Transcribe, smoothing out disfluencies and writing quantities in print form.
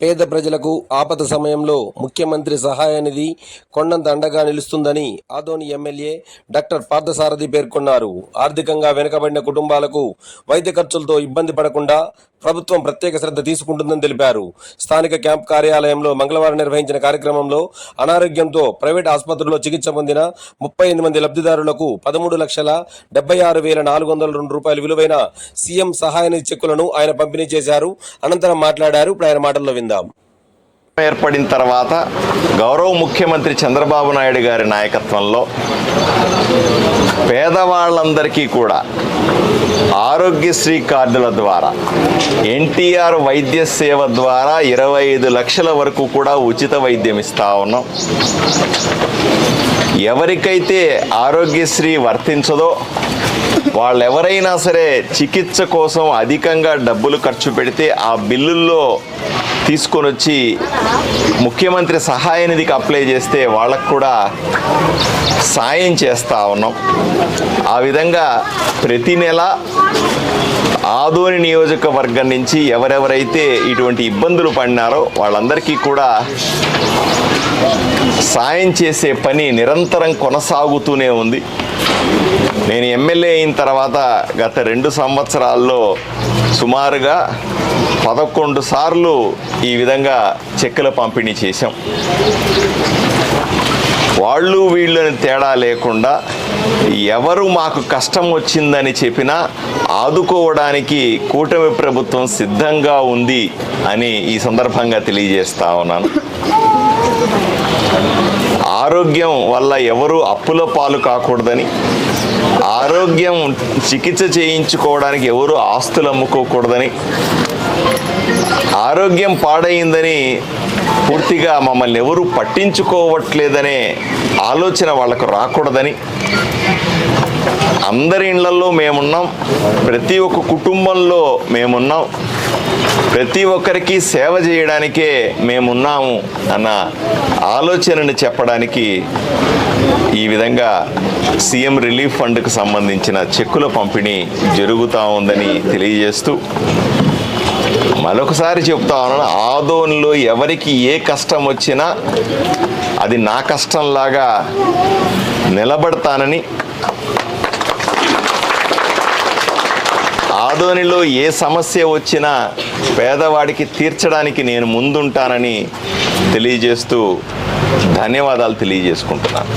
పేద ప్రజలకు ఆపద సమయంలో ముఖ్యమంత్రి సహాయ నిధి కొండంత అండగా నిలుస్తుందని ఆదోని ఎమ్మెల్యే డాక్టర్ పార్థసారథి పేర్కొన్నారు. ఆర్థికంగా వెనుకబడిన కుటుంబాలకు వైద్య ఖర్చులతో ఇబ్బంది పడకుండా ప్రభుత్వం ప్రత్యేక శ్రద్ధ తీసుకుంటుందని తెలిపారు. స్థానిక క్యాంప్ కార్యాలయంలో మంగళవారం నిర్వహించిన కార్యక్రమంలో అనారోగ్యంతో ప్రైవేట్ ఆసుపత్రుల్లో చికిత్స పొందిన 38 మంది లబ్ధిదారులకు 13,76,402 రూపాయల విలువైన సీఎం సహాయ నిధి చెక్కులను ఆయన పంపిణీ చేశారు. అనంతరం మాట్లాడారు. ఇప్పుడు ఆయన మాటల్లో విందాం. ఏర్పడిన తర్వాత గౌరవ ముఖ్యమంత్రి చంద్రబాబు నాయుడు గారి నాయకత్వంలో పేదవాళ్ళందరికీ కూడా ఆరోగ్యశ్రీ కార్డుల ద్వారా ఎన్టీఆర్ వైద్య సేవ ద్వారా 25 లక్షల వరకు కూడా ఉచిత వైద్యం ఇస్తా ఉన్నాం. ఎవరికైతే ఆరోగ్యశ్రీ వర్తించదో వాళ్ళెవరైనా సరే చికిత్స కోసం అధికంగా డబ్బులు ఖర్చు పెడితే ఆ బిల్లుల్లో తీసుకొని వచ్చి ముఖ్యమంత్రి సహాయ నిధికి అప్లై చేస్తే వాళ్ళకు కూడా సాయం చేస్తూ ఉన్నాం. ఆ విధంగా ప్రతి నెల ఆదోని నియోజకవర్గం నుంచి ఎవరెవరైతే ఇటువంటి ఇబ్బందులు పడినారో వాళ్ళందరికీ కూడా సాయం చేసే పని నిరంతరం కొనసాగుతూనే ఉంది. నేను ఎమ్మెల్యే అయిన తర్వాత గత 2 సంవత్సరాల్లో సుమారుగా 11 సార్లు ఈ విధంగా చెక్కుల పంపిణీ చేశాం. వాళ్ళు వీళ్ళని తేడా లేకుండా ఎవరు మాకు కష్టం వచ్చిందని చెప్పినా ఆదుకోవడానికి కూటమి ప్రభుత్వం సిద్ధంగా ఉంది అని ఈ సందర్భంగా తెలియజేస్తా ఉన్నాను. ఆరోగ్యం వల్ల ఎవరు అప్పుల పాలు కాకూడదని, ఆరోగ్యం చికిత్స చేయించుకోవడానికి ఎవరు ఆస్తులు అమ్ముకోకూడదని, ఆరోగ్యం పాడైందని పూర్తిగా మమ్మల్ని ఎవరు పట్టించుకోవట్లేదనే ఆలోచన వాళ్ళకు రాకూడదని, అందరి ఇళ్లలో మేమున్నాం, ప్రతి ఒక్క కుటుంబంలో మేమున్నాం, ప్రతి ఒక్కరికి సేవ చేయడానికే మేమున్నాము అన్న ఆలోచనని చెప్పడానికి ఈ విధంగా సీఎం రిలీఫ్ ఫండ్కు సంబంధించిన చెక్కుల పంపిణీ జరుగుతూ ఉందని తెలియజేస్తూ మరొకసారి చెప్తా ఉన్నాను, ఆదోనిలో ఎవరికి ఏ కష్టం వచ్చినా అది నా కష్టంలాగా నిలబడతానని, ఆదోనిలో ఏ సమస్య వచ్చినా పేదవాడికి తీర్చడానికి నేను ముందుంటానని తెలియజేస్తూ ధన్యవాదాలు తెలియజేసుకుంటున్నాను.